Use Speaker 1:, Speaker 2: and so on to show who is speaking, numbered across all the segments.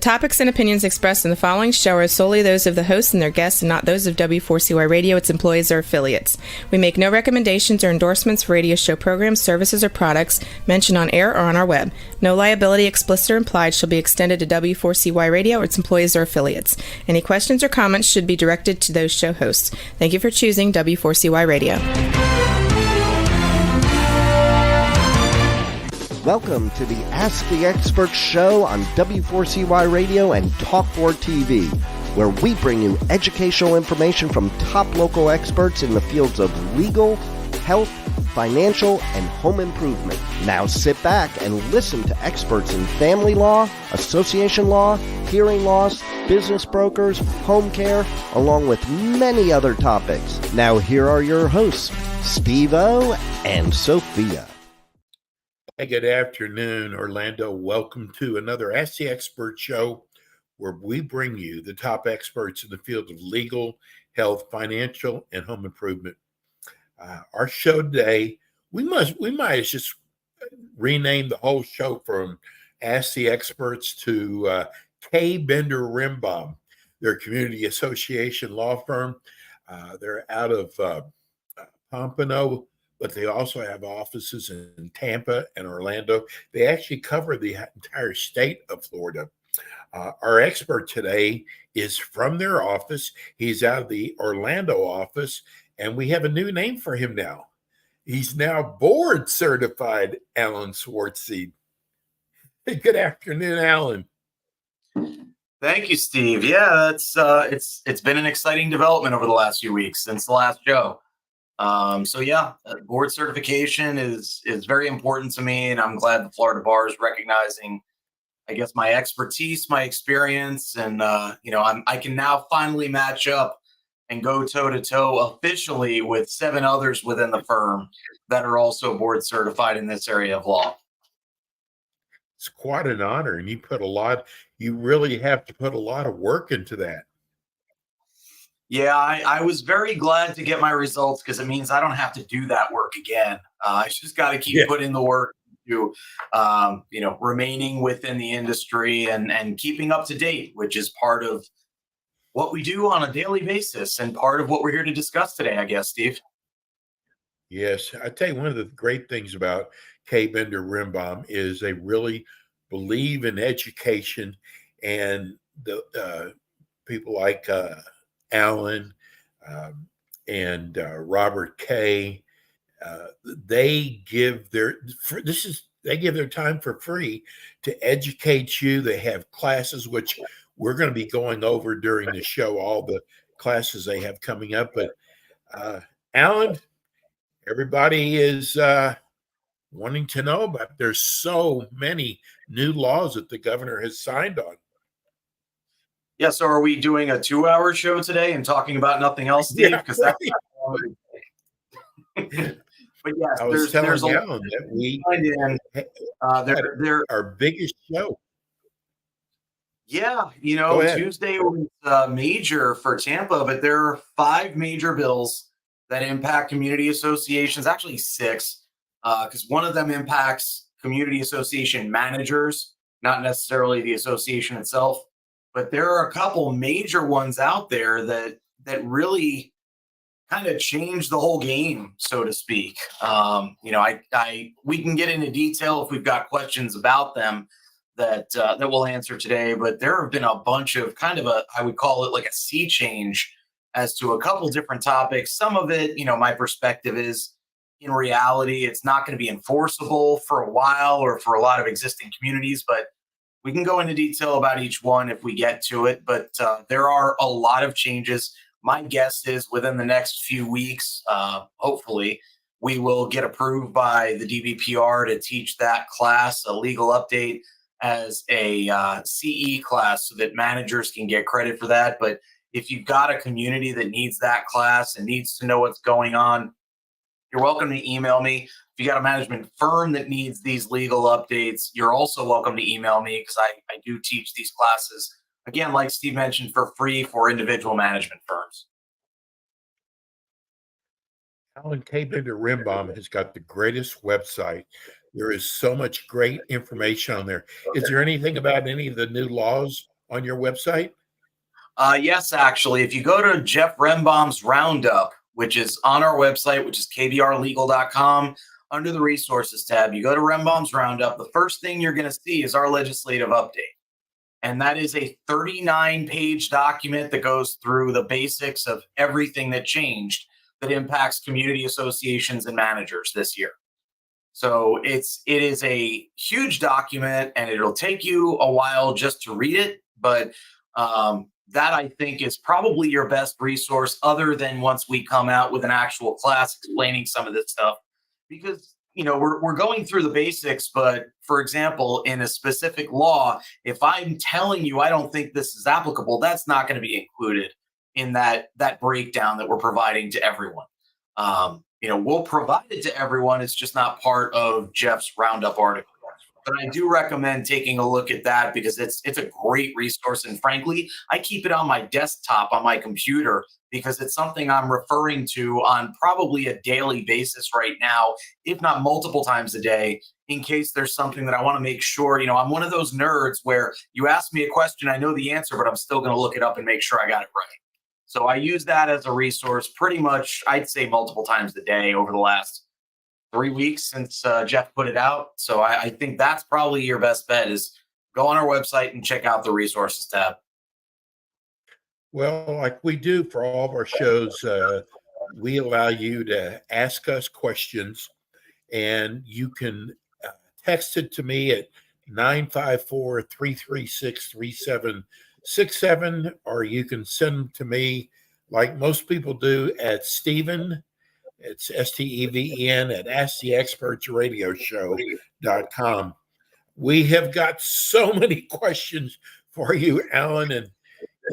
Speaker 1: topics and opinions expressed in the following show are solely those of the hosts and their guests and not those of W4CY Radio, its employees, or affiliates. We make no recommendations or endorsements for radio show programs, services, or products mentioned on air or on our web. No liability, explicit or implied, shall be extended to W4CY Radio or its employees or affiliates. Any questions or comments should be directed to those show hosts. Thank you for choosing W4CY Radio.
Speaker 2: Welcome to the Ask the Experts show on W4CY Radio and Talk4 TV, where we bring you educational information from top local experts in the fields of legal, health, financial, and home improvement. Now sit back and listen to experts in family law, association law, hearing loss, business brokers, home care, along with many other topics. Now here are your hosts, Steve-O and Sophia.
Speaker 3: Hey, good afternoon, Orlando. Welcome to another Ask the Expert show where we bring you the top experts in the field of legal, health, financial, and home improvement. Our show today, we might just rename the whole show from Ask the Experts to K. Bender Rimbaum. They're a community association law firm. They're out of Pompano, but they also have offices in Tampa and Orlando. They actually cover the entire state of Florida. Our expert today is from their office. He's out of the Orlando office, and we have a new name for him now. He's now board certified, Alan Swartseed. Hey, good afternoon, Alan.
Speaker 4: Thank you, Steve. Yeah, it's been an exciting development over the last few weeks since the last show. Board certification is very important to me, and I'm glad the Florida Bar is recognizing, I guess, my expertise, my experience, and I can now finally match up and go toe-to-toe officially with 7 others within the firm that are also board certified in this area of law.
Speaker 3: It's quite an honor, and you really have to put a lot of work into that.
Speaker 4: Yeah, I was very glad to get my results because it means I don't have to do that work again. I just got to keep putting the work to, remaining within the industry and keeping up to date, which is part of what we do on a daily basis and part of what we're here to discuss today, I guess, Steve.
Speaker 3: Yes, I tell you, one of the great things about K. Bender Rimbaum is they really believe in education, and the people like Alan and Robert K. They give their time for free to educate you. They have classes which we're going to be going over during the show, all the classes they have coming up. But Alan, everybody is wanting to know about. There's so many new laws that the governor has signed on.
Speaker 4: Yeah, so are we doing a 2-hour show today and talking about nothing else, Steve? Because that's but yes,
Speaker 3: I was
Speaker 4: there's
Speaker 3: telling Alan that we our biggest show.
Speaker 4: Yeah, Tuesday was major for Tampa, but there are 5 major bills that impact community associations, actually 6, because one of them impacts community association managers, not necessarily the association itself. But there are a couple major ones out there that really kind of change the whole game, so to speak. We can get into detail if we've got questions about them that we'll answer today. But there have been a bunch of I would call it like a sea change as to a couple different topics. Some of it, my perspective is, in reality, it's not going to be enforceable for a while or for a lot of existing communities, but we can go into detail about each one if we get to it, but there are a lot of changes. My guess is within the next few weeks, hopefully, we will get approved by the DBPR to teach that class, a legal update, as a CE class so that managers can get credit for that. But if you've got a community that needs that class and needs to know what's going on, you're welcome to email me. If you got a management firm that needs these legal updates, you're also welcome to email me because I do teach these classes, again, like Steve mentioned, for free for individual management firms.
Speaker 3: Alan K. Bender Rimbaum has got the greatest website. There is so much great information on there. Is there anything about any of the new laws on your website?
Speaker 4: Yes, actually, if you go to Jeff Rembaum's Roundup, which is on our website, which is kbrlegal.com, under the resources tab, you go to Rembaum's Roundup, the first thing you're going to see is our legislative update. And that is a 39-page document that goes through the basics of everything that changed that impacts community associations and managers this year. So it is a huge document, and it'll take you a while just to read it. But that, I think, is probably your best resource, other than once we come out with an actual class explaining some of this stuff. Because, we're going through the basics, but for example, in a specific law, if I'm telling you I don't think this is applicable, that's not going to be included in that breakdown that we're providing to everyone. We'll provide it to everyone. It's just not part of Jeff's Roundup article. But I do recommend taking a look at that, because it's a great resource. And frankly, I keep it on my desktop on my computer, because it's something I'm referring to on probably a daily basis right now, if not multiple times a day, in case there's something that I want to make sure. I'm one of those nerds where you ask me a question, I know the answer, but I'm still going to look it up and make sure I got it right. So I use that as a resource pretty much, I'd say, multiple times a day over the last 3 weeks since Jeff put it out. So I think that's probably your best bet, is go on our website and check out the resources tab.
Speaker 3: Well, like we do for all of our shows, we allow you to ask us questions, and you can text it to me at 954-336-3767, or you can send them to me, like most people do, at Stephen. It's STEVEN at AskTheExpertsRadioShow.com. We have got so many questions for you, Alan, and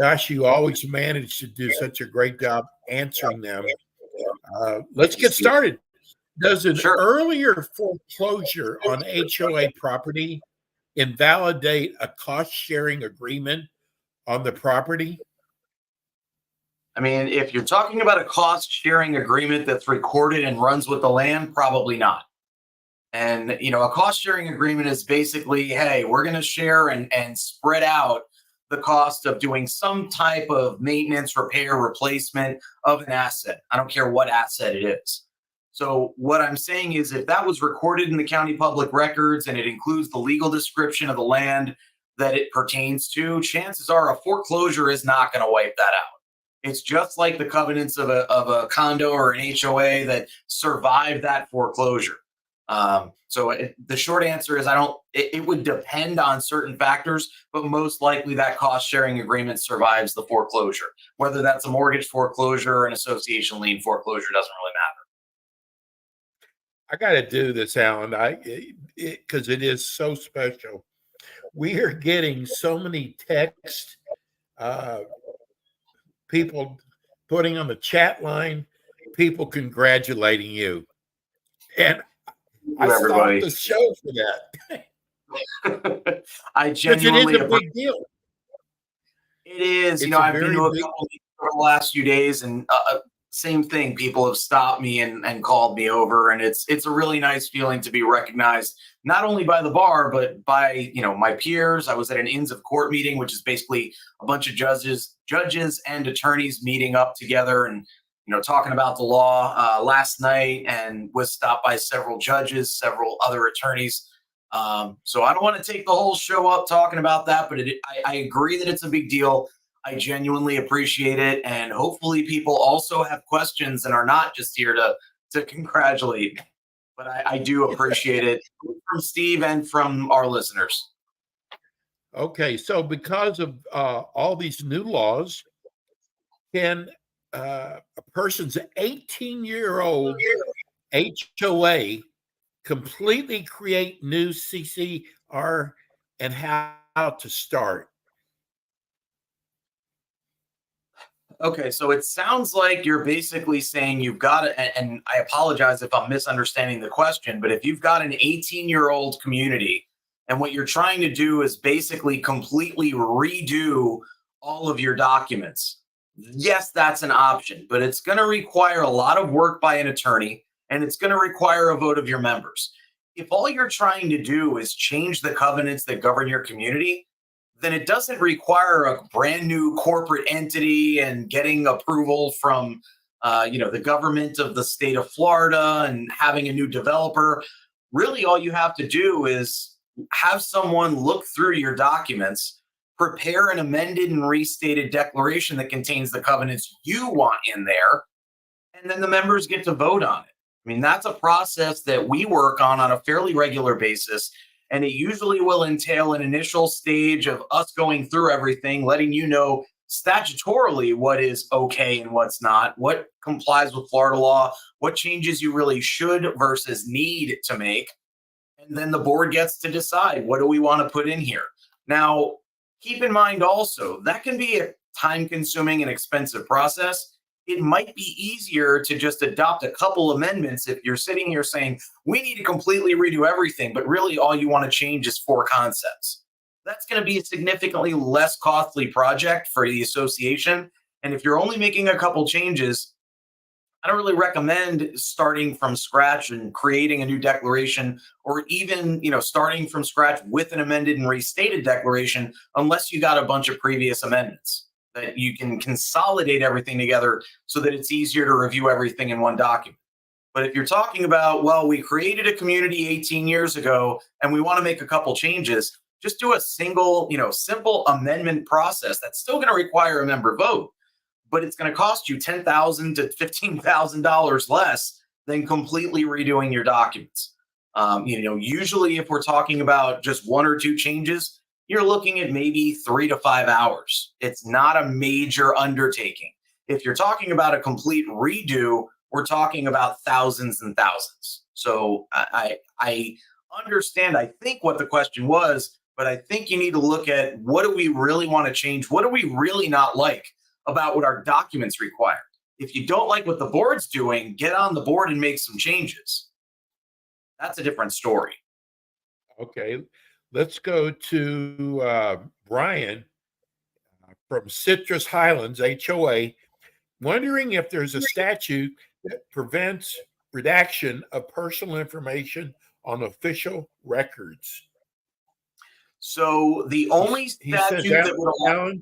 Speaker 3: gosh, you always manage to do such a great job answering them. Let's get started. Does an earlier foreclosure on HOA property invalidate a cost-sharing agreement on the property?
Speaker 4: I mean, if you're talking about a cost-sharing agreement that's recorded and runs with the land, probably not. And, a cost-sharing agreement is basically, hey, we're going to share and spread out the cost of doing some type of maintenance, repair, replacement of an asset. I don't care what asset it is. So what I'm saying is, if that was recorded in the county public records and it includes the legal description of the land that it pertains to, chances are a foreclosure is not going to wipe that out. It's just like the covenants of a condo or an HOA that survived that foreclosure. So the short answer is it would depend on certain factors, but most likely that cost sharing agreement survives the foreclosure. Whether that's a mortgage foreclosure or an association lien foreclosure doesn't really matter.
Speaker 3: I got to do this, Alan, because it is so special. We are getting so many texts, people putting on the chat line, people congratulating you. And I stopped the show for that.
Speaker 4: I genuinely
Speaker 3: it is a big deal.
Speaker 4: It is. I've been to a couple for the last few days, and same thing. People have stopped me and called me over, and it's a really nice feeling to be recognized, not only by the bar, but by my peers. I was at an Inns of Court meeting, which is basically a bunch of judges and attorneys meeting up together and talking about the law last night, and was stopped by several judges, several other attorneys. So I don't want to take the whole show up talking about that, but I agree that it's a big deal. I genuinely appreciate it. And hopefully people also have questions and are not just here to congratulate me. But I do appreciate it from Steve and from our listeners.
Speaker 3: Okay, so because of all these new laws, can a person's 18-year-old HOA completely create new CCR, and how to start?
Speaker 4: Okay, so it sounds like you're basically saying you've got to, and I apologize if I'm misunderstanding the question, but if you've got an 18-year-old community and what you're trying to do is basically completely redo all of your documents, yes, that's an option, but it's going to require a lot of work by an attorney, and it's going to require a vote of your members. If all you're trying to do is change the covenants that govern your community, then it doesn't require a brand new corporate entity and getting approval from the government of the state of Florida and having a new developer. Really, all you have to do is have someone look through your documents, prepare an amended and restated declaration that contains the covenants you want in there, and then the members get to vote on it. I mean, that's a process that we work on a fairly regular basis. And it usually will entail an initial stage of us going through everything, letting you know statutorily what is okay and what's not, what complies with Florida law, what changes you really should versus need to make. And then the board gets to decide, what do we want to put in here? Now, keep in mind also, that can be a time-consuming and expensive process. It might be easier to just adopt a couple amendments if you're sitting here saying, we need to completely redo everything, but really all you want to change is 4 concepts. That's going to be a significantly less costly project for the association. And if you're only making a couple changes, I don't really recommend starting from scratch and creating a new declaration, or even, starting from scratch with an amended and restated declaration, unless you got a bunch of previous amendments that you can consolidate everything together so that it's easier to review everything in one document. But if you're talking about, well, we created a community 18 years ago and we want to make a couple changes, just do a single, simple amendment process. That's still going to require a member vote, but it's going to cost you $10,000 to $15,000 less than completely redoing your documents. Usually if we're talking about just 1 or 2 changes, you're looking at maybe 3 to 5 hours. It's not a major undertaking. If you're talking about a complete redo, we're talking about thousands and thousands. So I understand, I think, what the question was, but I think you need to look at, what do we really want to change? What do we really not like about what our documents require? If you don't like what the board's doing, get on the board and make some changes. That's a different story.
Speaker 3: Okay. Let's go to Brian from Citrus Highlands, HOA, wondering if there's a statute that prevents redaction of personal information on official records.
Speaker 4: So the only statute that would allow...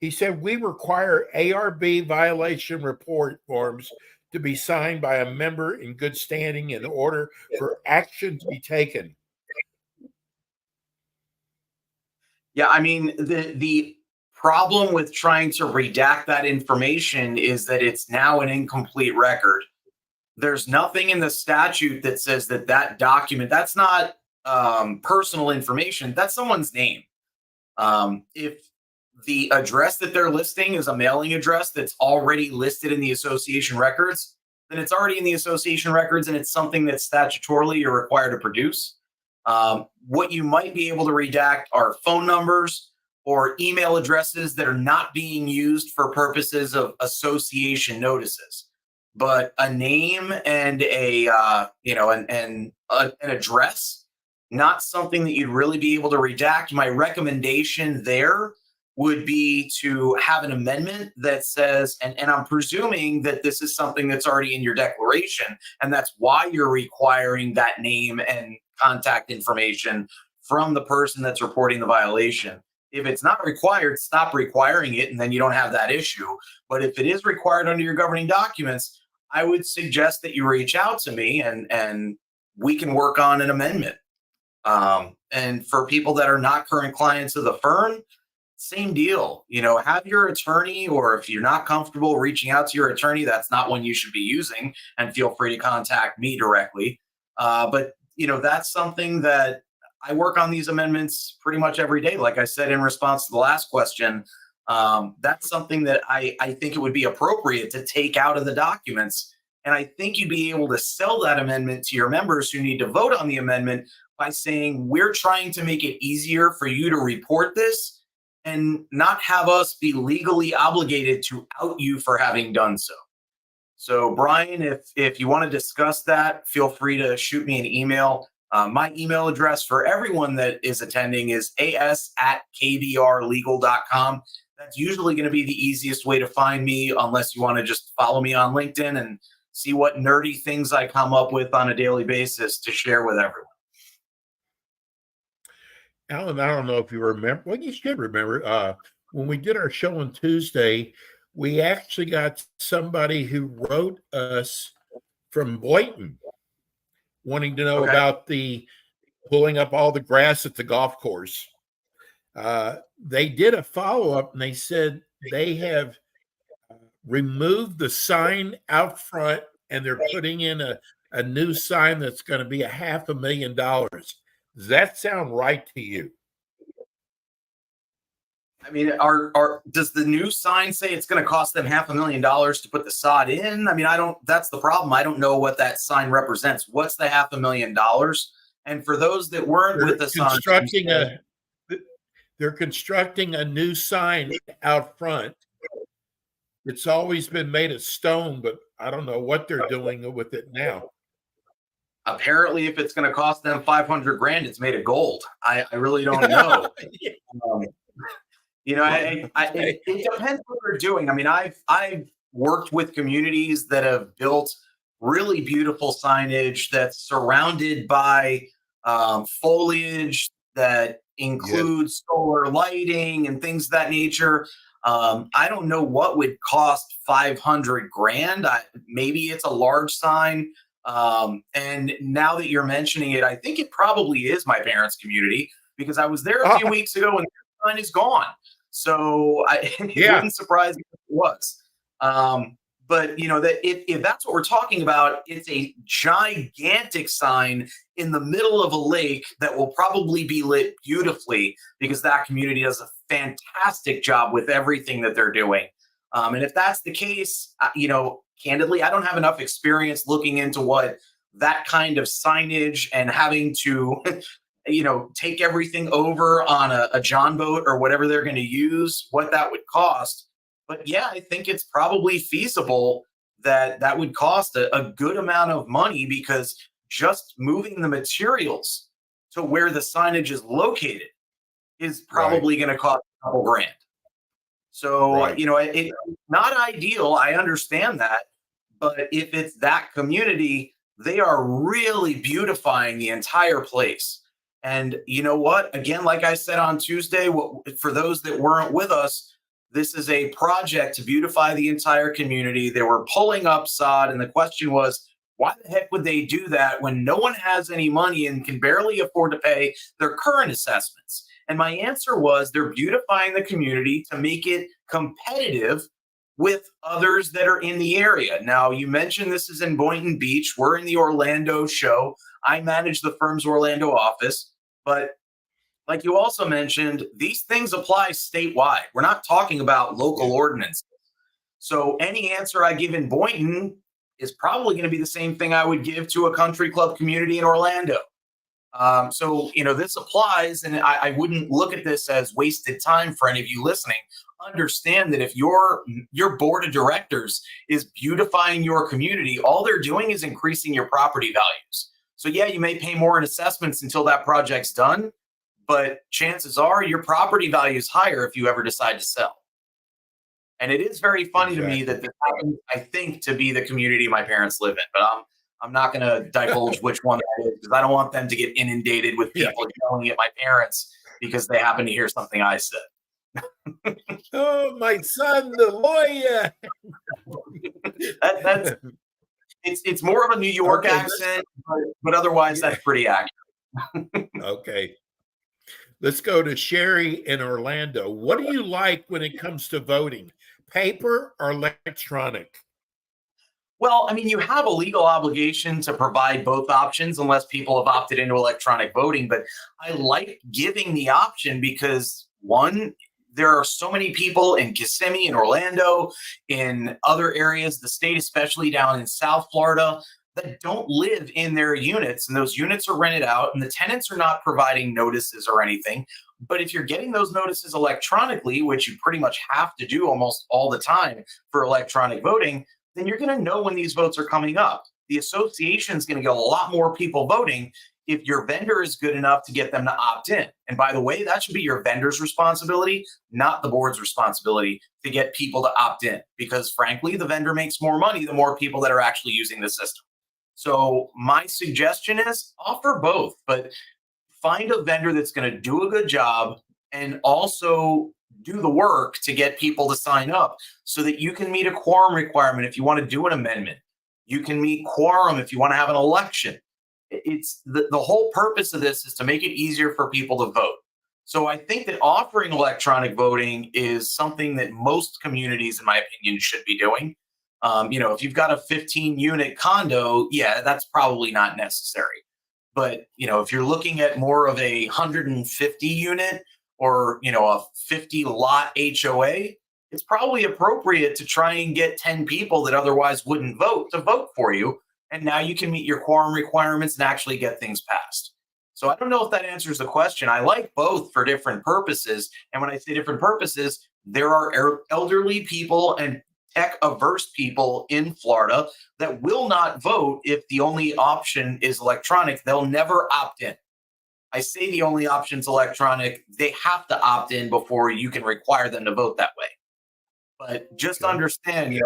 Speaker 3: He said, we require ARB violation report forms to be signed by a member in good standing in order for action to be taken.
Speaker 4: Yeah, I mean, the problem with trying to redact that information is that it's now an incomplete record. There's nothing in the statute that says that document, that's not personal information, that's someone's name. If the address that they're listing is a mailing address that's already listed in the association records, then it's already in the association records and it's something that statutorily you're required to produce. What you might be able to redact are phone numbers or email addresses that are not being used for purposes of association notices. But a name and an address, not something that you'd really be able to redact. My recommendation there would be to have an amendment that says, and I'm presuming that this is something that's already in your declaration, and that's why you're requiring that name and contact information from the person that's reporting the violation. If it's not required, stop requiring it, and then you don't have that issue. But if it is required under your governing documents, I would suggest that you reach out to me and we can work on an amendment. And for people that are not current clients of the firm, same deal. Have your attorney, or if you're not comfortable reaching out to your attorney, that's not one you should be using, and feel free to contact me directly. But that's something that I work on, these amendments pretty much every day. Like I said, in response to the last question, that's something that I think it would be appropriate to take out of the documents. And I think you'd be able to sell that amendment to your members who need to vote on the amendment by saying, we're trying to make it easier for you to report this and not have us be legally obligated to out you for having done so. So Brian, if you want to discuss that, feel free to shoot me an email. My email address for everyone that is attending is as@kbrlegal.com. That's usually going to be the easiest way to find me, unless you want to just follow me on LinkedIn and see what nerdy things I come up with on a daily basis to share with everyone.
Speaker 3: Alan, I don't know if you remember. Well, you should remember. When we did our show on Tuesday, we actually got somebody who wrote us from Boynton wanting to know
Speaker 4: Okay.
Speaker 3: about the pulling up all the grass at the golf course. They did a follow-up and they said they have removed the sign out front and they're putting in a new sign that's going to be $500,000. Does that sound right to you?
Speaker 4: I mean, does the new sign say it's going to cost them $500,000 to put the sod in? I mean, that's the problem. I don't know what that sign represents. What's the $500,000? And for those that weren't with the sign,
Speaker 3: they're constructing a new sign out front. It's always been made of stone, but I don't know what they're doing with it now.
Speaker 4: Apparently, if it's going to cost them $500,000, it's made of gold. I really don't know. It depends what they're doing. I mean, I've worked with communities that have built really beautiful signage that's surrounded by foliage that includes solar lighting and things of that nature. I don't know what would cost $500,000. Maybe it's a large sign. And now that you're mentioning it, I think it probably is my parents' community because I was there a few weeks ago and the sign is gone. So it wouldn't surprise me if it was. But that if that's what we're talking about, it's a gigantic sign in the middle of a lake that will probably be lit beautifully because that community does a fantastic job with everything that they're doing. And if that's the case, candidly, I don't have enough experience looking into what that kind of signage and having to, take everything over on a John boat or whatever they're going to use, what that would cost. But yeah, I think it's probably feasible that would cost a good amount of money because just moving the materials to where the signage is located is probably going to cost a couple grand. So, it's not ideal. I understand that. But if it's that community, they are really beautifying the entire place. And you know what? Again, like I said on Tuesday, for those that weren't with us, this is a project to beautify the entire community. They were pulling up sod, and the question was, why the heck would they do that when no one has any money and can barely afford to pay their current assessments? And my answer was they're beautifying the community to make it competitive with others that are in the area. Now, you mentioned this is in Boynton Beach. We're in the Orlando show. I manage the firm's Orlando office. But like you also mentioned, these things apply statewide. We're not talking about local ordinances. So any answer I give in Boynton is probably going to be the same thing I would give to a country club community in Orlando. So this applies, and I wouldn't look at this as wasted time for any of you listening. Understand that if your board of directors is beautifying your community, all they're doing is increasing your property values. So yeah, you may pay more in assessments until that project's done, but chances are your property value is higher if you ever decide to sell. And it is very funny to me that this happens, I think, to be the community my parents live in, but I'm not going to divulge which one that is because I don't want them to get inundated with people yelling at my parents because they happen to hear something I said.
Speaker 3: Oh, my son, the lawyer.
Speaker 4: It's more of a New York accent, but otherwise that's pretty accurate.
Speaker 3: Okay. Let's go to Sherry in Orlando. What do you like when it comes to voting, paper or electronic?
Speaker 4: Well, I mean, you have a legal obligation to provide both options unless people have opted into electronic voting. But I like giving the option because, one, there are so many people in Kissimmee, in Orlando, in other areas, the state, especially down in South Florida, that don't live in their units. And those units are rented out and the tenants are not providing notices or anything. But if you're getting those notices electronically, which you pretty much have to do almost all the time for electronic voting, then you're going to know when these votes are coming up. The association is going to get a lot more people voting if your vendor is good enough to get them to opt in. And by the way, that should be your vendor's responsibility, not the board's responsibility to get people to opt in. Because frankly, the vendor makes more money the more people that are actually using the system. So my suggestion is offer both. But find a vendor that's going to do a good job and also do the work to get people to sign up so that you can meet a quorum requirement if you want to do an amendment. You can meet quorum if you want to have an election. It's the whole purpose of this is to make it easier for people to vote. So I think that offering electronic voting is something that most communities, in my opinion, should be doing. If you've got a 15-unit condo, yeah, that's probably not necessary. But, if you're looking at more of a 150 unit or, a 50 lot HOA, it's probably appropriate to try and get 10 people that otherwise wouldn't vote to vote for you. And now you can meet your quorum requirements and actually get things passed. So I don't know if that answers the question. I like both for different purposes. And when I say different purposes, there are elderly people and tech averse people in Florida that will not vote if the only option is electronic. They'll never opt in. I say the only option is electronic. They have to opt in before you can require them to vote that way. But just understand,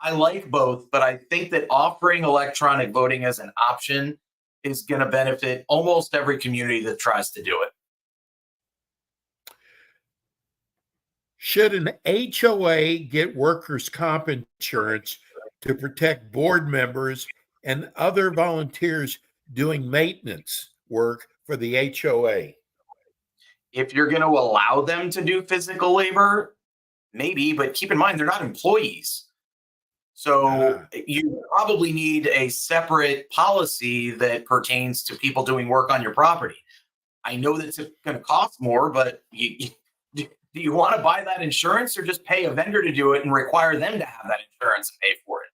Speaker 4: I like both, but I think that offering electronic voting as an option is going to benefit almost every community that tries to do it.
Speaker 3: Should an HOA get workers' comp insurance to protect board members and other volunteers doing maintenance work for the HOA?
Speaker 4: If you're going to allow them to do physical labor, maybe, but keep in mind, they're not employees. So you probably need a separate policy that pertains to people doing work on your property. I know that's going to cost more, but do you want to buy that insurance or just pay a vendor to do it and require them to have that insurance and pay for it?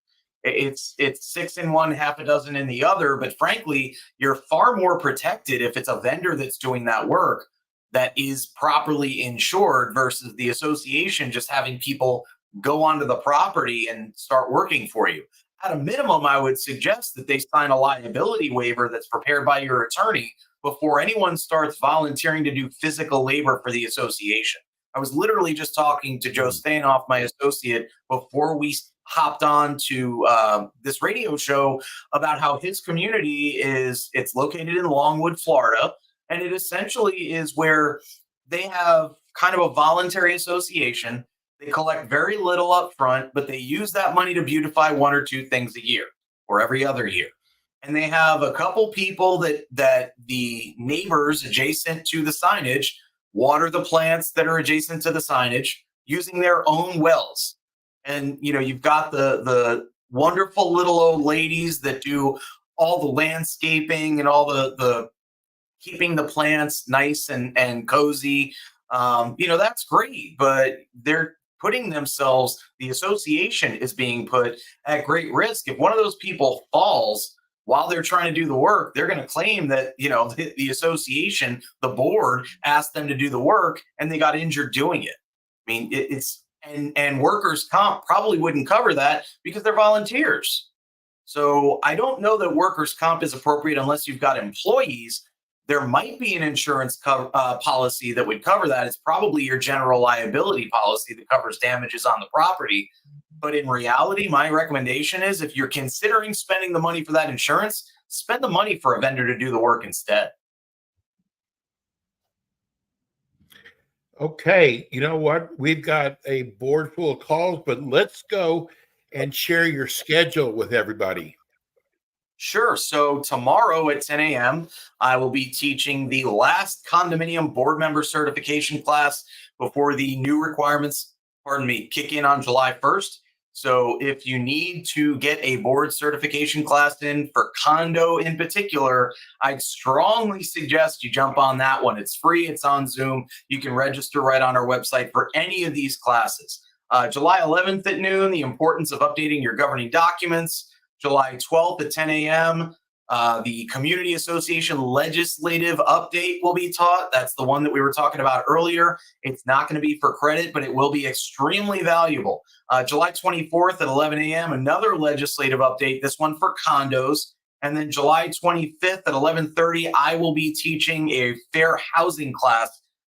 Speaker 4: It's 6 in one, half a dozen in the other. But frankly, you're far more protected if it's a vendor that's doing that work that is properly insured versus the association just having people go onto the property and start working for you. At a minimum, I would suggest that they sign a liability waiver that's prepared by your attorney before anyone starts volunteering to do physical labor for the association. I was literally just talking to Joe Stanoff, my associate, before we hopped on to this radio show about how his community it's located in Longwood, Florida, and it essentially is where they have kind of a voluntary association. They collect very little up front, but they use that money to beautify one or two things a year or every other year. And they have a couple people that the neighbors adjacent to the signage water the plants that are adjacent to the signage using their own wells. And, you've got the wonderful little old ladies that do all the landscaping and all the keeping the plants nice and cozy. That's great, but they're putting themselves, the association is being put at great risk. If one of those people falls while they're trying to do the work, they're going to claim that, the association, the board asked them to do the work and they got injured doing it. I mean, and workers' comp probably wouldn't cover that because they're volunteers. So I don't know that workers' comp is appropriate unless you've got employees. There might be an insurance policy that would cover that. It's probably your general liability policy that covers damages on the property. But in reality, my recommendation is if you're considering spending the money for that insurance, spend the money for a vendor to do the work instead.
Speaker 3: Okay, you know what? We've got a board full of calls, but let's go and share your schedule with everybody.
Speaker 4: Sure. So tomorrow at 10 a.m., I will be teaching the last condominium board member certification class before the new requirements, kick in on July 1st. So if you need to get a board certification class in for condo in particular, I'd strongly suggest you jump on that one. It's free. It's on Zoom. You can register right on our website for any of these classes. July 11th at noon, the importance of updating your governing documents. July 12th at 10 a.m., the Community Association Legislative Update will be taught. That's the one that we were talking about earlier. It's not going to be for credit, but it will be extremely valuable. July 24th at 11 a.m., another legislative update, this one for condos. And then July 25th at 11:30, I will be teaching a fair housing class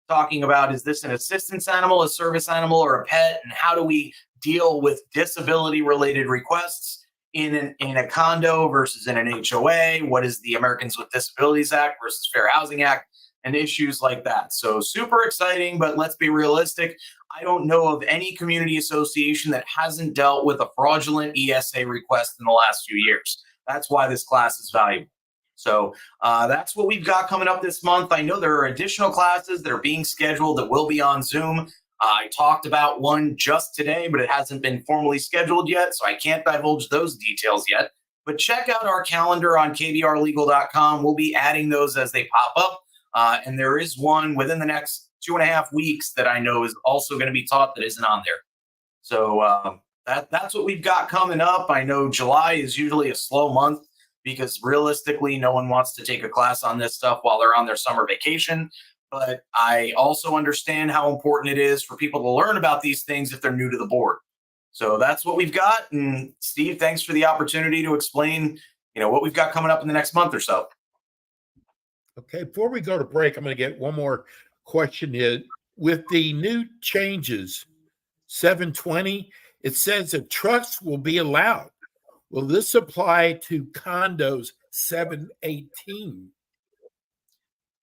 Speaker 4: talking about, is this an assistance animal, a service animal, or a pet? And how do we deal with disability-related requests? in a condo versus in an HOA? What is the Americans with Disabilities Act versus Fair Housing Act, and issues like that? So super exciting, but let's be realistic. I don't know of any community association that hasn't dealt with a fraudulent ESA request in the last few years. That's why this class is valuable. So that's what we've got coming up this month. I know there are additional classes that are being scheduled that will be on Zoom. I talked about one just today, but it hasn't been formally scheduled yet, so I can't divulge those details yet. But check out our calendar on kbrlegal.com. We'll be adding those as they pop up. And there is one within the next 2.5 weeks that I know is also going to be taught that isn't on there. So that's what we've got coming up. I know July is usually a slow month because realistically, no one wants to take a class on this stuff while they're on their summer vacation. But I also understand how important it is for people to learn about these things if they're new to the board. So that's what we've got. And Steve, thanks for the opportunity to explain, what we've got coming up in the next month or so.
Speaker 3: Okay, before we go to break, I'm going to get one more question in. With the new changes, 720, it says that trucks will be allowed. Will this apply to condos 718?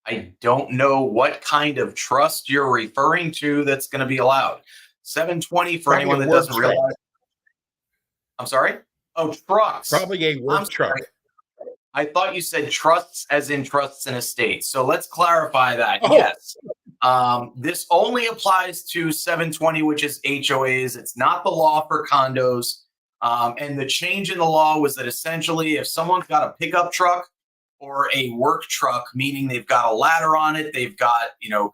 Speaker 4: I don't know what kind of trust you're referring to that's going to be allowed. 720 for anyone that doesn't realize. I'm sorry? Oh, trucks.
Speaker 3: Probably a work truck.
Speaker 4: I thought you said trusts as in trusts and estates. So let's clarify that.
Speaker 3: Oh.
Speaker 4: Yes. This only applies to 720, which is HOAs. It's not the law for condos. And the change in the law was that essentially if someone's got a pickup truck or a work truck, meaning they've got a ladder on it, they've got,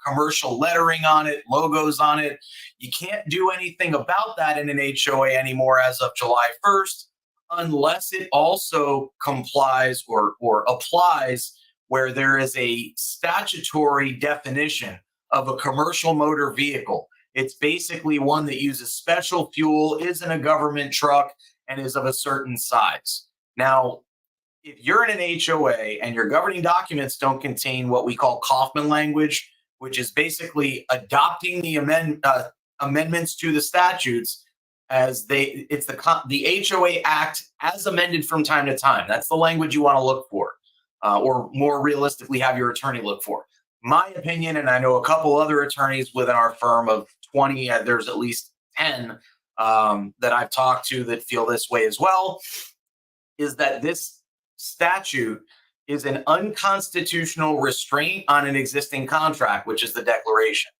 Speaker 4: commercial lettering on it, logos on it, you can't do anything about that in an HOA anymore as of July 1st, unless it also complies or applies where there is a statutory definition of a commercial motor vehicle. It's basically one that uses special fuel, isn't a government truck, and is of a certain size. Now, if you're in an HOA and your governing documents don't contain what we call Kaufman language, which is basically adopting the amendments to the statutes as it's the HOA Act as amended from time to time. That's the language you want to look for, or more realistically, have your attorney look for. My opinion, and I know a couple other attorneys within our firm of 20, there's at least 10 that I've talked to that feel this way as well, is that this statute is an unconstitutional restraint on an existing contract, which is the declaration.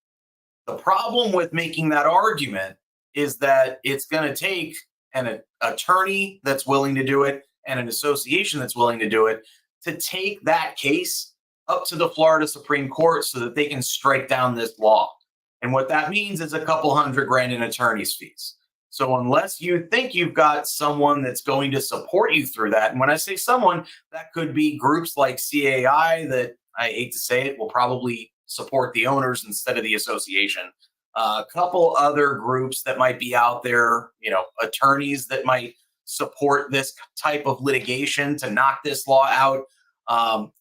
Speaker 4: The problem with making that argument is that it's going to take an attorney that's willing to do it and an association that's willing to do it to take that case up to the Florida Supreme Court so that they can strike down this law. And what that means is a couple $100,000 in attorney's fees. So unless you think you've got someone that's going to support you through that, and when I say someone, that could be groups like CAI that, I hate to say it, will probably support the owners instead of the association. A couple other groups that might be out there, attorneys that might support this type of litigation to knock this law out.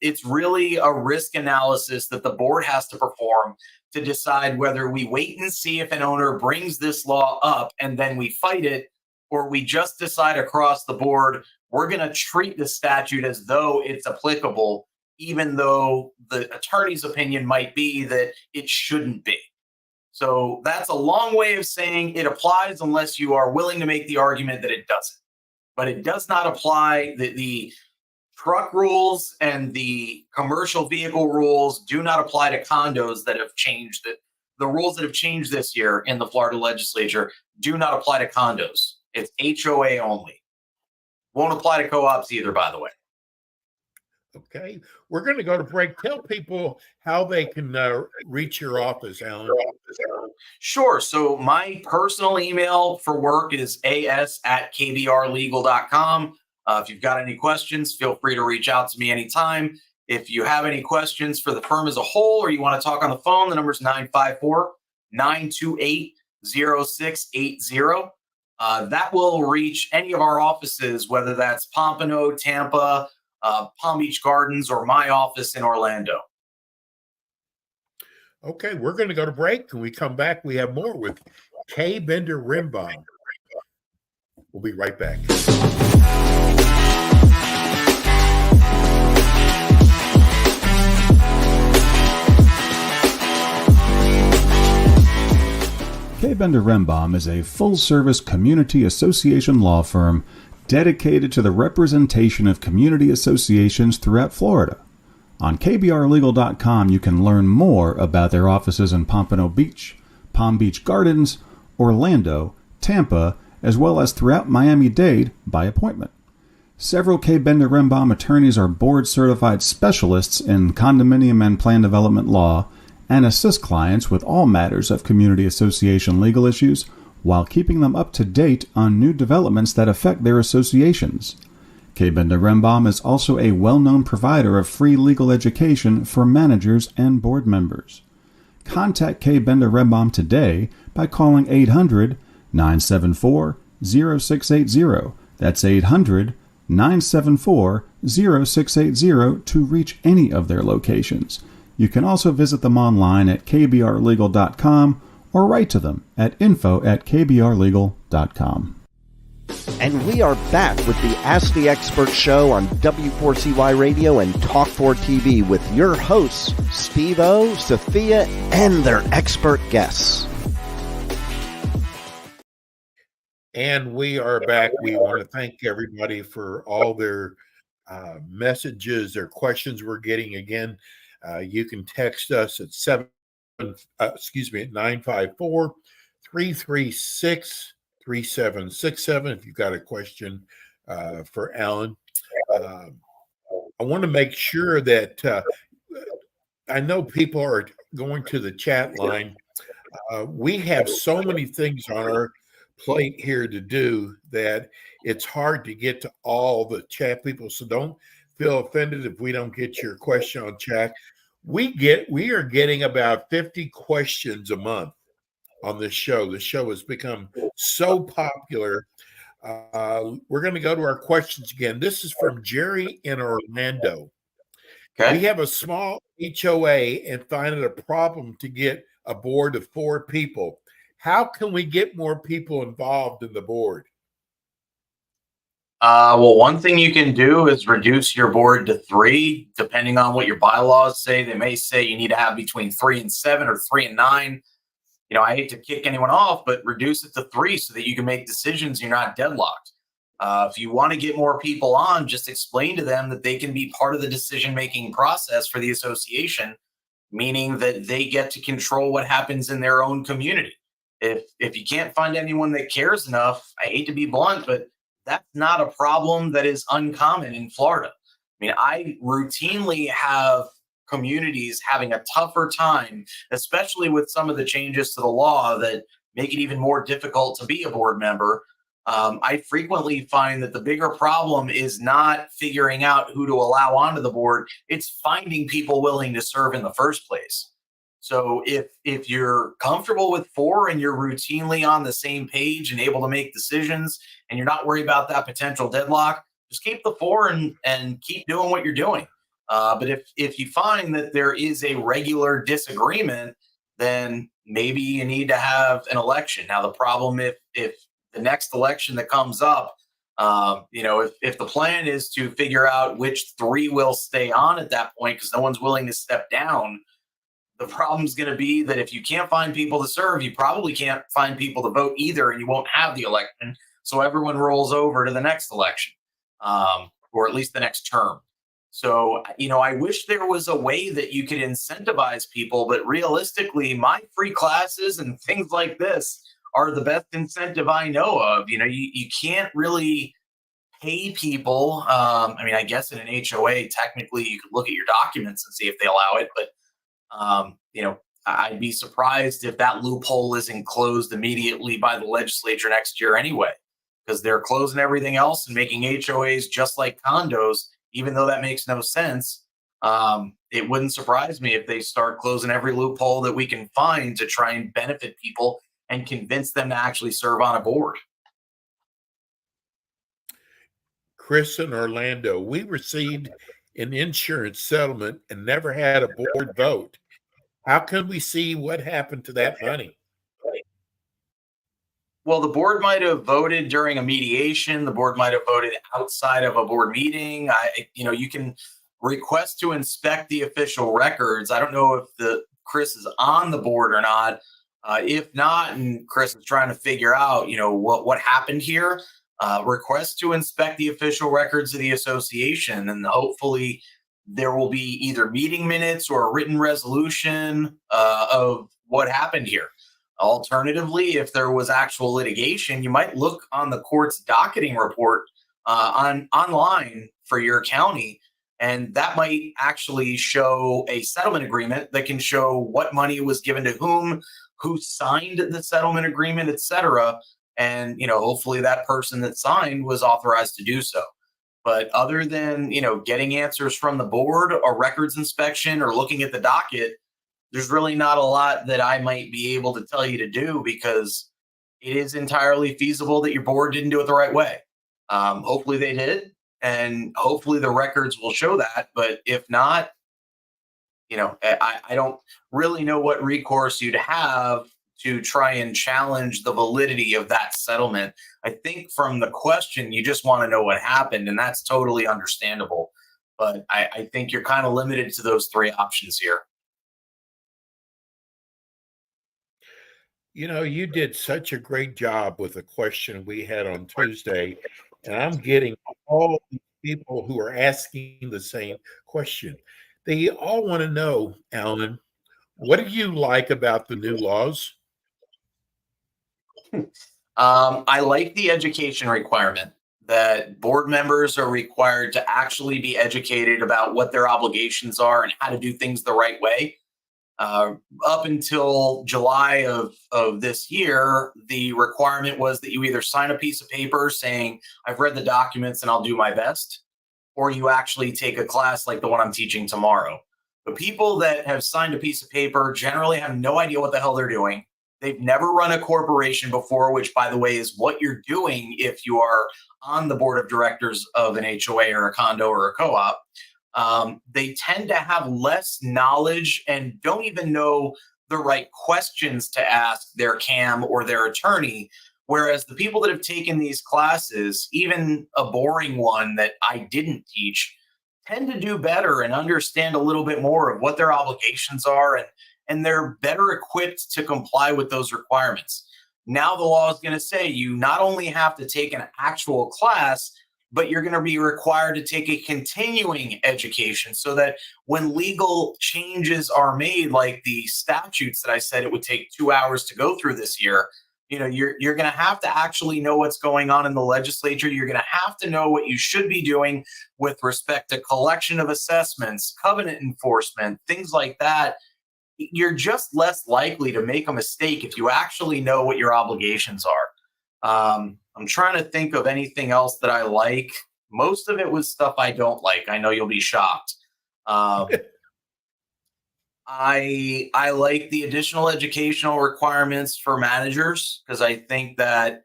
Speaker 4: It's really a risk analysis that the board has to perform to decide whether we wait and see if an owner brings this law up and then we fight it, or we just decide across the board, we're going to treat the statute as though it's applicable, even though the attorney's opinion might be that it shouldn't be. So that's a long way of saying it applies unless you are willing to make the argument that it doesn't. But it does not apply. The truck rules and the commercial vehicle rules do not apply to condos that have changed. The rules that have changed this year in the Florida legislature do not apply to condos. It's HOA only. Won't apply to co-ops either, by the way.
Speaker 3: Okay, we're going to go to break. Tell people how they can reach your office, Alan.
Speaker 4: Sure. So my personal email for work is as@kbrlegal.com. If you've got any questions, feel free to reach out to me anytime. If you have any questions for the firm as a whole, or you want to talk on the phone, the number is 954-928-0680. That will reach any of our offices, whether that's Pompano, Tampa, Palm Beach Gardens, or my office in Orlando.
Speaker 3: Okay, we're going to go to break. When we come back, we have more with Kay Bender Rimbaum. We'll be right back.
Speaker 5: K. Bender Rembaum is a full-service community association law firm dedicated to the representation of community associations throughout Florida. On kbrlegal.com, you can learn more about their offices in Pompano Beach, Palm Beach Gardens, Orlando, Tampa, as well as throughout Miami-Dade by appointment. Several K. Bender Rembaum attorneys are board-certified specialists in condominium and plan development law and assist clients with all matters of community association legal issues while keeping them up to date on new developments that affect their associations. K. Bender Rembaum is also a well-known provider of free legal education for managers and board members. Contact K. Bender Rembaum today by calling 800-974-0680. That's 800-974-0680 to reach any of their locations. You can also visit them online at kbrlegal.com or write to them at info@kbrlegal.com.
Speaker 2: And we are back with the Ask the Expert show on W4CY Radio and Talk4 TV with your hosts, Steve-O, Sophia, and their expert guests.
Speaker 3: And we are back. We want to thank everybody for all their messages, their questions we're getting. Again, you can text us at 954-336-3767 if you've got a question for Alan. I want to make sure that I know people are going to the chat line. We have so many things on our plate here to do that it's hard to get to all the chat people. So don't feel offended if we don't get your question on chat. We are getting about 50 questions a month on this show. The show has become so popular. We're going to go to our questions again. This is from Jerry in Orlando.
Speaker 4: Okay.
Speaker 3: We have a small HOA and find it a problem to get a board of 4 people. How can we get more people involved in the board?
Speaker 4: Well, one thing you can do is reduce your board to 3, depending on what your bylaws say. They may say you need to have between 3 and 7 or 3 and 9. You know, I hate to kick anyone off, but reduce it to 3 so that you can make decisions. You're not deadlocked. If you want to get more people on, just explain to them that they can be part of the decision-making process for the association, meaning that they get to control what happens in their own community. If you can't find anyone that cares enough, I hate to be blunt, but that's not a problem that is uncommon in Florida. I mean, I routinely have communities having a tougher time, especially with some of the changes to the law that make it even more difficult to be a board member. I frequently find that the bigger problem is not figuring out who to allow onto the board. It's finding people willing to serve in the first place. So if you're comfortable with 4 and you're routinely on the same page and able to make decisions and you're not worried about that potential deadlock, just keep the 4 and keep doing what you're doing. But if you find that there is a regular disagreement, then maybe you need to have an election. Now, the problem if the next election that comes up, if the plan is to figure out which 3 will stay on at that point because no one's willing to step down, the problem's going to be that if you can't find people to serve, you probably can't find people to vote either, and you won't have the election. So everyone rolls over to the next election, or at least the next term. So, I wish there was a way that you could incentivize people, but realistically, my free classes and things like this are the best incentive I know of. You can't really pay people. I guess in an HOA, technically you could look at your documents and see if they allow it, but I'd be surprised if that loophole isn't closed immediately by the legislature next year anyway, because they're closing everything else and making HOAs just like condos, even though that makes no sense. It wouldn't surprise me if they start closing every loophole that we can find to try and benefit people and convince them to actually serve on a board.
Speaker 3: Chris in Orlando, we received an insurance settlement and never had a board vote. How can we see what happened to that money?
Speaker 4: Well, the board might have voted during a mediation. The board might have voted outside of a board meeting. You can request to inspect the official records. I don't know if Chris is on the board or not. If not, and Chris is trying to figure out, what happened here, request to inspect the official records of the association, and hopefully there will be either meeting minutes or a written resolution of what happened here. Alternatively, if there was actual litigation, you might look on the court's docketing report online for your county, and that might actually show a settlement agreement that can show what money was given to whom, who signed the settlement agreement, etc. And hopefully that person that signed was authorized to do so. But other than getting answers from the board or records inspection or looking at the docket, there's really not a lot that I might be able to tell you to do, because it is entirely feasible that your board didn't do it the right way. Hopefully they did, and hopefully the records will show that. But if not, I don't really know what recourse you'd have to try and challenge the validity of that settlement. I think from the question, you just want to know what happened, and that's totally understandable. But I think you're kind of limited to those three options here.
Speaker 3: You did such a great job with the question we had on Tuesday, and I'm getting all the people who are asking the same question. They all want to know, Alan, what do you like about the new laws?
Speaker 4: I like the education requirement that board members are required to actually be educated about what their obligations are and how to do things the right way. Up until July of this year, the requirement was that you either sign a piece of paper saying, I've read the documents and I'll do my best, or you actually take a class like the one I'm teaching tomorrow. The people that have signed a piece of paper generally have no idea what the hell they're doing. They've never run a corporation before, which, by the way, is what you're doing if you are on the board of directors of an HOA or a condo or a co-op. They tend to have less knowledge and don't even know the right questions to ask their CAM or their attorney. Whereas the people that have taken these classes, even a boring one that I didn't teach, tend to do better and understand a little bit more of what their obligations are, and they're better equipped to comply with those requirements. Now the law is going to say you not only have to take an actual class, but you're going to be required to take a continuing education, so that when legal changes are made, like the statutes that I said it would take 2 hours to go through this year, you're going to have to actually know what's going on in the legislature. You're going to have to know what you should be doing with respect to collection of assessments, covenant enforcement, things like that. You're just less likely to make a mistake if you actually know what your obligations are. I'm trying to think of anything else that I like. Most of it was stuff I don't like. I know you'll be shocked. I like the additional educational requirements for managers, because I think that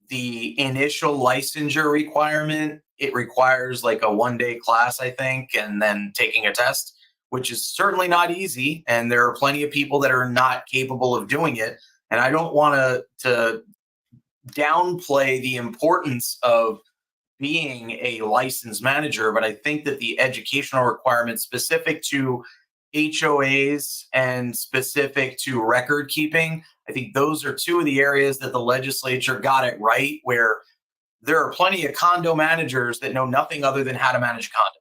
Speaker 4: the initial licensure requirement, it requires like a 1-day class, I think, and then taking a test, which is certainly not easy. And there are plenty of people that are not capable of doing it. And I don't want to downplay the importance of being a licensed manager, but I think that the educational requirements specific to HOAs and specific to record keeping, I think those are two of the areas that the legislature got it right, where there are plenty of condo managers that know nothing other than how to manage condo.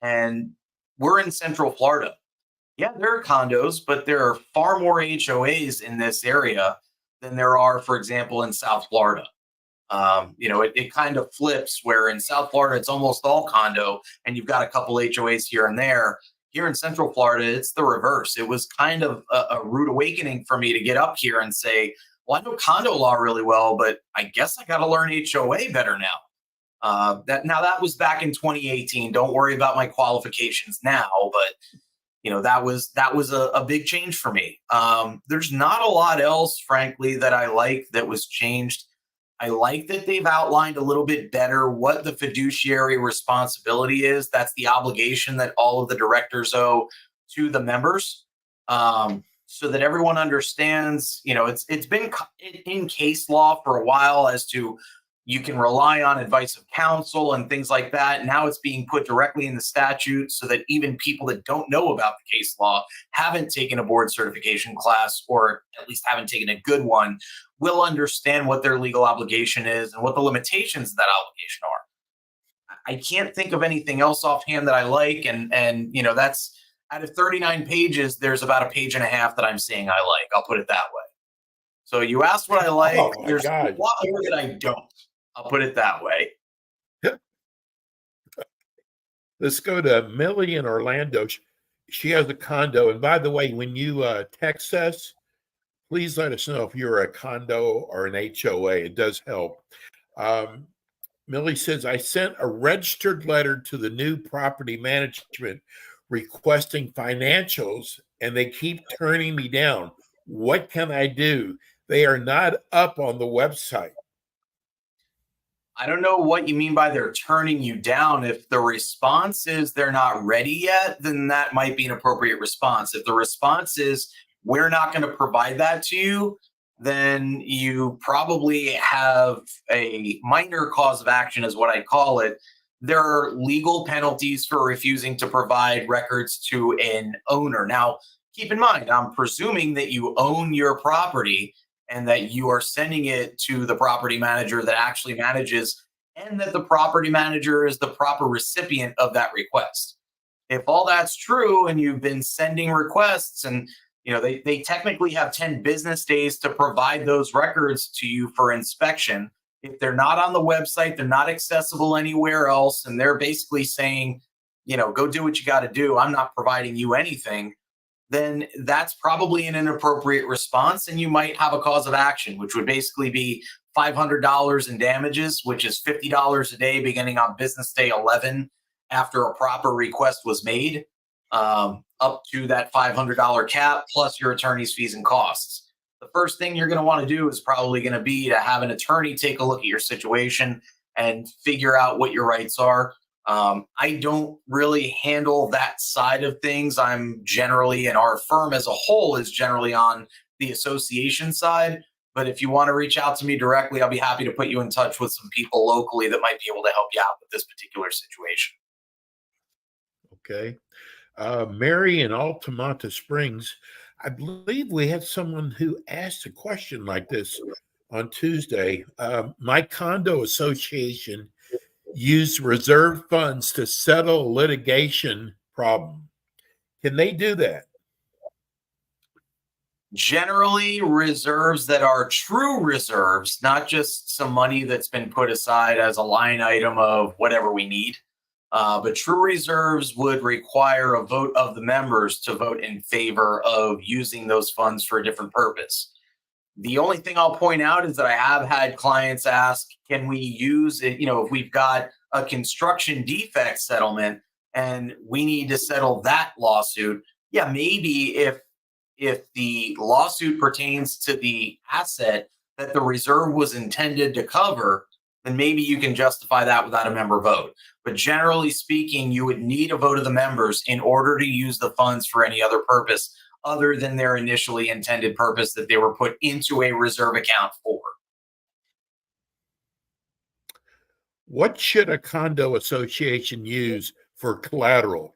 Speaker 4: And we're in Central Florida. Yeah, there are condos, but there are far more HOAs in this area than there are, for example, in South Florida. It kind of flips, where in South Florida, it's almost all condo, and you've got a couple HOAs here and there. Here in Central Florida, it's the reverse. It was kind of a rude awakening for me to get up here and say, well, I know condo law really well, but I guess I got to learn HOA better now. That was back in 2018. Don't worry about my qualifications now, but that was a big change for me. There's not a lot else, frankly, that I like that was changed. I like that they've outlined a little bit better what the fiduciary responsibility is. That's the obligation that all of the directors owe to the members, so that everyone understands. It's been in case law for a while as to you can rely on advice of counsel and things like that. Now it's being put directly in the statute so that even people that don't know about the case law, haven't taken a board certification class, or at least haven't taken a good one, will understand what their legal obligation is and what the limitations of that obligation are. I can't think of anything else offhand that I like. And that's out of 39 pages, there's about a page and a half that I'm saying I like. I'll put it that way. So you asked what I like.
Speaker 3: Oh, my
Speaker 4: There's
Speaker 3: God.
Speaker 4: a lot more that I don't. I'll put it that way.
Speaker 3: Let's go to Millie in Orlando. She has a condo. And by the way, when you text us, please let us know if you're a condo or an HOA. It does help. Millie says, I sent a registered letter to the new property management requesting financials, and they keep turning me down. What can I do? They are not up on the website.
Speaker 4: I don't know what you mean by they're turning you down. If the response is they're not ready yet, then that might be an appropriate response. If the response is we're not going to provide that to you, then you probably have a minor cause of action, is what I call it. There are legal penalties for refusing to provide records to an owner. Now, keep in mind, I'm presuming that you own your property and that you are sending it to the property manager that actually manages, and that the property manager is the proper recipient of that request. If all that's true and you've been sending requests, and they technically have 10 business days to provide those records to you for inspection. If they're not on the website, they're not accessible anywhere else, and they're basically saying, go do what you got to do, I'm not providing you anything, then that's probably an inappropriate response, and you might have a cause of action, which would basically be $500 in damages, which is $50 a day beginning on business day 11 after a proper request was made, up to that $500 cap plus your attorney's fees and costs. The first thing you're going to want to do is probably going to be to have an attorney take a look at your situation and figure out what your rights are. I don't really handle that side of things. I'm generally, and our firm as a whole is generally on the association side. But if you want to reach out to me directly, I'll be happy to put you in touch with some people locally that might be able to help you out with this particular situation.
Speaker 3: Okay. Mary in Altamont Springs, I believe we had someone who asked a question like this on Tuesday. My condo association used reserve funds to settle a litigation problem. Can they do that?
Speaker 4: Generally, reserves that are true reserves, not just some money that's been put aside as a line item of whatever we need, but true reserves would require a vote of the members to vote in favor of using those funds for a different purpose. The only thing I'll point out is that I have had clients ask, can we use it, if we've got a construction defect settlement and we need to settle that lawsuit? Yeah, maybe if the lawsuit pertains to the asset that the reserve was intended to cover, then maybe you can justify that without a member vote. But generally speaking, you would need a vote of the members in order to use the funds for any other purpose other than their initially intended purpose that they were put into a reserve account for.
Speaker 3: What should a condo association use for collateral?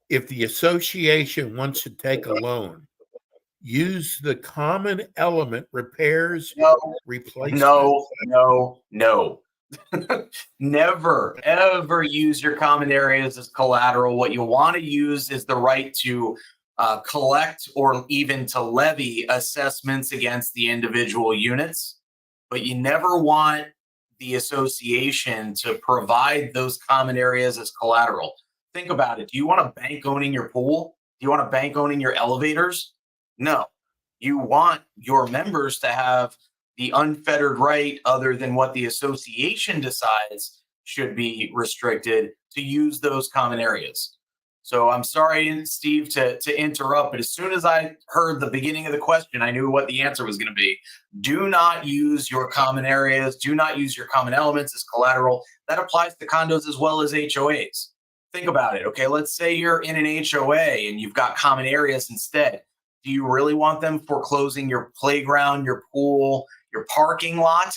Speaker 3: If the association wants to take a loan, use the common element repairs, replacement.
Speaker 4: No. Never, ever use your common areas as collateral. What you want to use is the right to collect or even to levy assessments against the individual units. But you never want the association to provide those common areas as collateral. Think about it. Do you want a bank owning your pool? Do you want a bank owning your elevators? No. You want your members to have the unfettered right, other than what the association decides should be restricted, to use those common areas. So I'm sorry, Steve, to interrupt, but as soon as I heard the beginning of the question, I knew what the answer was going to be. Do not use your common areas. Do not use your common elements as collateral. That applies to condos as well as HOAs. Think about it. Okay, let's say you're in an HOA and you've got common areas instead. Do you really want them foreclosing your playground, your pool, your parking lot?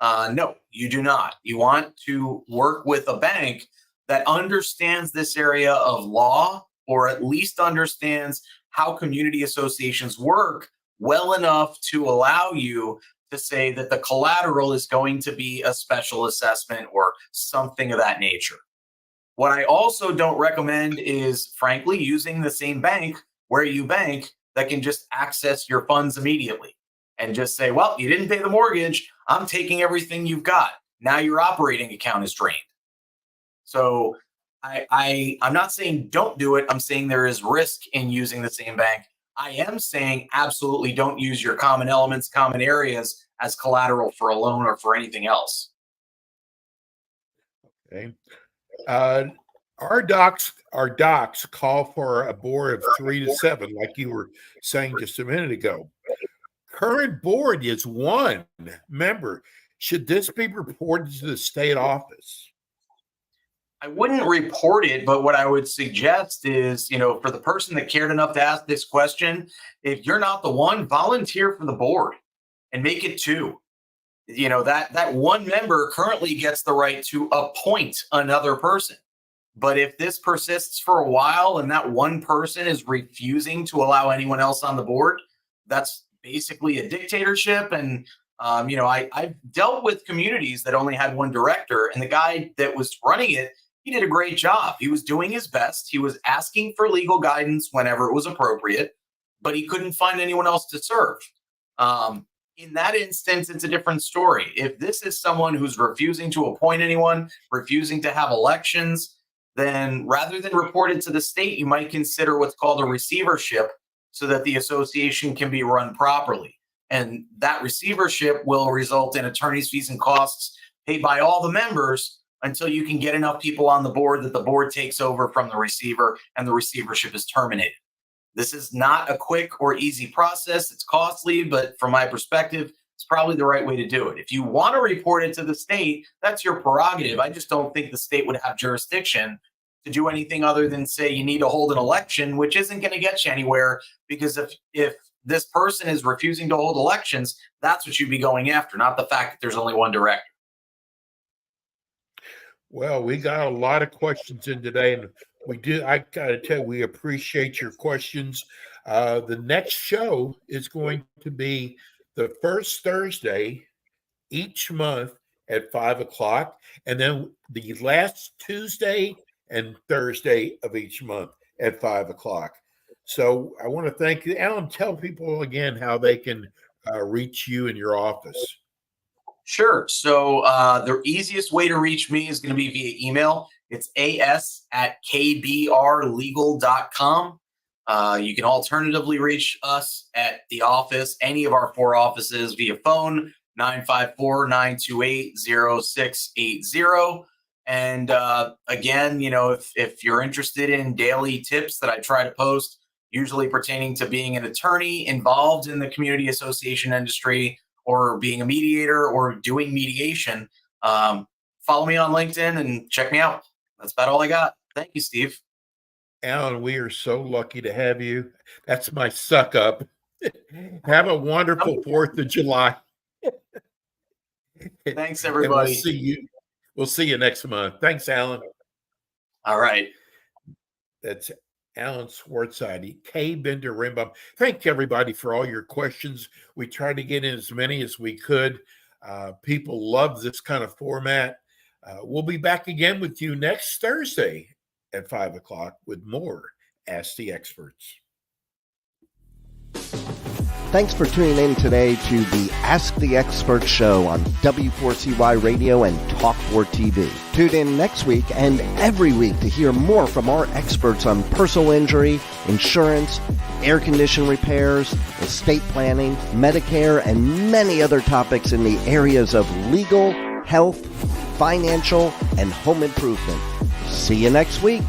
Speaker 4: No, you do not. You want to work with a bank that understands this area of law, or at least understands how community associations work well enough to allow you to say that the collateral is going to be a special assessment or something of that nature. What I also don't recommend is, frankly, using the same bank where you bank that can just access your funds immediately and just say, well, you didn't pay the mortgage. I'm taking everything you've got. Now your operating account is drained. So I'm not saying don't do it. I'm saying there is risk in using the same bank. I am saying absolutely don't use your common elements, common areas as collateral for a loan or for anything else.
Speaker 3: Okay. Our docs call for a board of 3 to 7, like you were saying just a minute ago. Current board is 1 member. Should this be reported to the state office?
Speaker 4: I wouldn't report it, but what I would suggest is, for the person that cared enough to ask this question, if you're not the one, volunteer for the board and make it 2. That 1 member currently gets the right to appoint another person. But if this persists for a while and that 1 person is refusing to allow anyone else on the board, that's basically a dictatorship. And, I've dealt with communities that only had 1 director, and the guy that was running it, he did a great job. He was doing his best. He was asking for legal guidance whenever it was appropriate, but he couldn't find anyone else to serve. In that instance, it's a different story. If this is someone who's refusing to appoint anyone, refusing to have elections, then rather than report it to the state, you might consider what's called a receivership so that the association can be run properly. And that receivership will result in attorney's fees and costs paid by all the members until you can get enough people on the board that the board takes over from the receiver and the receivership is terminated. This is not a quick or easy process. It's costly, but from my perspective, it's probably the right way to do it. If you want to report it to the state, that's your prerogative. I just don't think the state would have jurisdiction to do anything other than say you need to hold an election, which isn't going to get you anywhere, because if this person is refusing to hold elections, that's what you'd be going after, not the fact that there's only 1 director.
Speaker 3: Well, we got a lot of questions in today, and I got to tell you, we appreciate your questions. The next show is going to be the first Thursday each month at 5 o'clock, and then the last Tuesday and Thursday of each month at 5 o'clock. So I want to thank you. Alan, tell people again how they can reach you in your office.
Speaker 4: Sure. So the easiest way to reach me is going to be via email. It's as@kbrlegal.com. You can alternatively reach us at the office, any of our 4 offices, via phone, 954-928-0680. And again, if you're interested in daily tips that I try to post, usually pertaining to being an attorney involved in the community association industry, or being a mediator or doing mediation, follow me on LinkedIn and check me out. That's about all I got. Thank you, Steve.
Speaker 3: Alan, we are so lucky to have you. That's my suck up. Have a wonderful 4th of July.
Speaker 4: Thanks, everybody.
Speaker 3: We'll see you next month. Thanks, Alan.
Speaker 4: All right.
Speaker 3: That's Alan Swartzide, K. Bender Rimbaum. Thank you, everybody, for all your questions. We tried to get in as many as we could. People love this kind of format. We'll be back again with you next Thursday at 5 o'clock with more Ask the Experts.
Speaker 2: Thanks for tuning in today to the Ask the Experts show on W4CY Radio and Talk4 TV. Tune in next week and every week to hear more from our experts on personal injury, insurance, air condition repairs, estate planning, Medicare, and many other topics in the areas of legal, health, financial, and home improvement. See you next week.